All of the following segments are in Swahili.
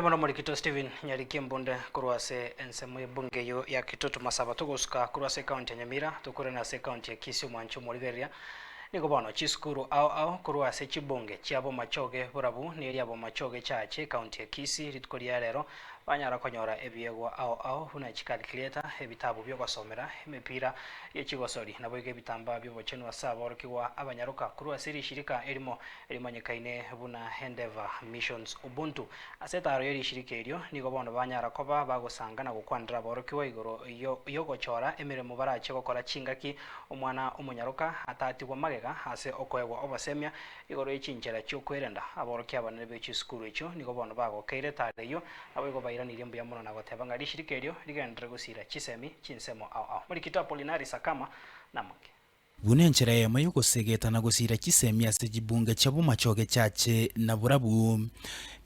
Mono Morikito Steven Nyarikie Mbunde kurwase ensemo bunge yo ya Kitutu Masaba tugusuka kurwase county ya Nyamira tukure na se county ya Kisii Mwancho Morigeria niko bono chiskuru au kurwase chibunge chiabo machoge burabu ni abo machoge chache county ya Kisii ritkoria rero banyara konyora ebiegwa au huna chicalculator ebitabu byo gusomera emipira yechigosori nabo ige bitamba byo bochenu asaba orkiwa abanyaruka kurwase rishirika elimo elimanyikaine buna Endeavor Missions Ubuntu asetaro yeri shirika eryo niko bono banyara koba bagusangana gukwandira borokiwa igoro yo gochora emiremo barache gukora chingaki omwana omunyaruka atatigwa magega ase okoegwa obasemia igoro ichinjera cyo kwerenda aboroki abanene be chiskuru echo niko bono bagokeire tareyo abo bairanirie mbuya muno na goteba ngari shirika eryo rigendere gusira chisemi chinsemo au Morikito Apolinari Sakama namuke bune nchera yema yo gusegeta na gusira chisemi ase chibunge chabo machoge chache na burabu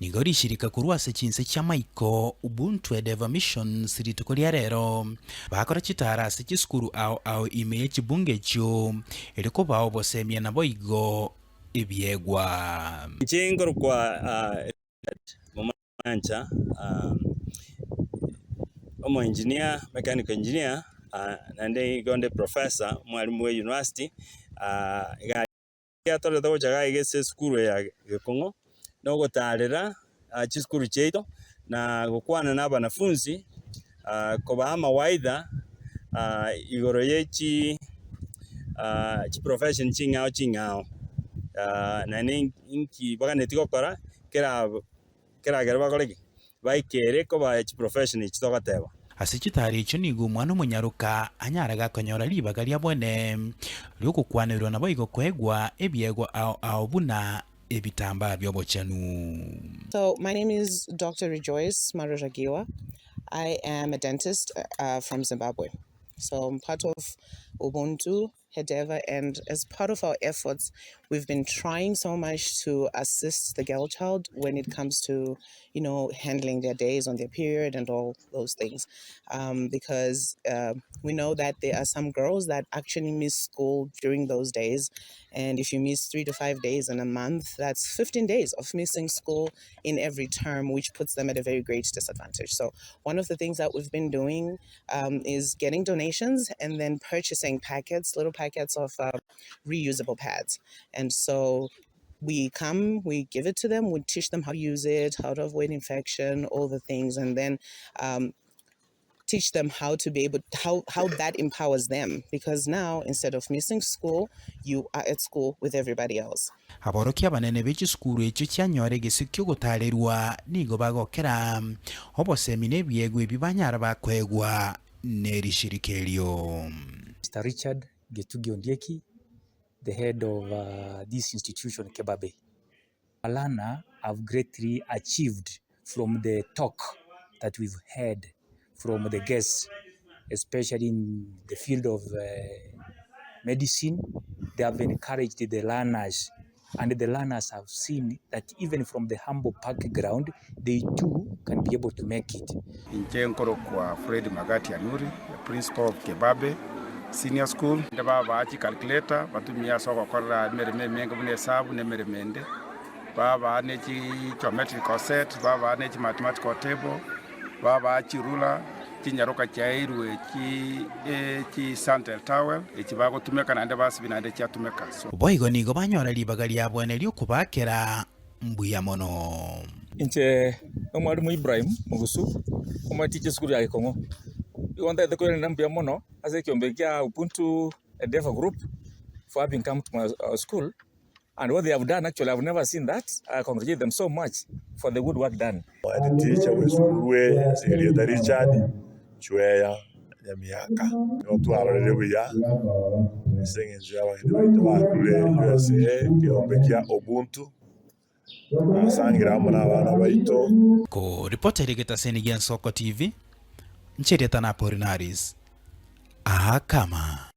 nigori shirika kurwase chinse cha maiko Ubuntu Endeavor Missions ritukoria rero bakora chitara ase chiskuru au ime chibunge cho eriko bawo bosemia na boigo ebiegwa chingoro kwa Momancha omo engineer mechanical engineer nande gonde professor mwalimu wa university ya tole to jaga igese skuru ya Gikongo no gotarira chiskuru cheito na gukwana na banafunzi koba mawaidha igoro yechi chi profession chingao na ninki baganeti gokora kera gerba kolegi baikere koba chi profession chitogateba ase chitari icho nigo mwana omunyaruka anyaraga konyora libaga lia bwene lyokukwanirwa nabo igokwegwa ebiegwa au buna ebitamba byobochanu. So my name is Dr. Rejoice Maruragiwa. I am a dentist from Zimbabwe. So I'm part of Ubuntu Endeavor, and as part of our efforts, we've been trying so much to assist the girl child when it comes to, handling their days on their period and all those things. Because we know that there are some girls that actually miss school during those days. And if you miss 3 to 5 days in a month, that's 15 days of missing school in every term, which puts them at a very great disadvantage. So one of the things that we've been doing is getting donations and then purchasing little packets of reusable pads. And so we give it to them, we teach them how to use it, how to avoid infection, all the things, and then teach them how that empowers them, because now instead of missing school, you are at school with everybody else. Aboroki abanene bechi skuru echo cyanyore gesikyo gotalerwa nigo bagokera obosemine biegwe bibanyara bakwegwa neri shirikelyo. Mr. Richard Getugi Ondieki, the head of this institution, Kebabe. Alana have greatly achieved from the talk that we've heard from the guests, especially in the field of medicine. They have encouraged the learners, and the learners have seen that even from the humble park ground, they too can be able to make it. Injenkoro kwa Fred Magati Anuri, the principal of Kebabe Senior School. Ndaba baachi calculator batumia soko kora mereme mengo bune sabu ne meremende. Baba nechi geometrical set, baba nechi mathematical table, baba chi ruler, chinyaruka chairwe chi Santel Towel, echibago tumeka na ndaba binande cha tumeka. So boigo nigo banyora libaga lya bwene lyokubakera mbuya mono. Inche omwalimu Ibrahim Mugusu omwatiche skulu ya Gikongo. Iwanda the nambia mono ase kiombe kya Ubuntu Endeavor Group for having come to my school, and what they have done, actually I've never seen that. I congratulate them so much for the good work done. The teacher was Uruwe Sirieta Richard Chweya Yamiaka watu arelewa singing jawa ndio USA kiombe kya Ubuntu asangira mwana bana baito ko reporter igeta Senigen Soko TV Nchereta na Apollinaris Akama.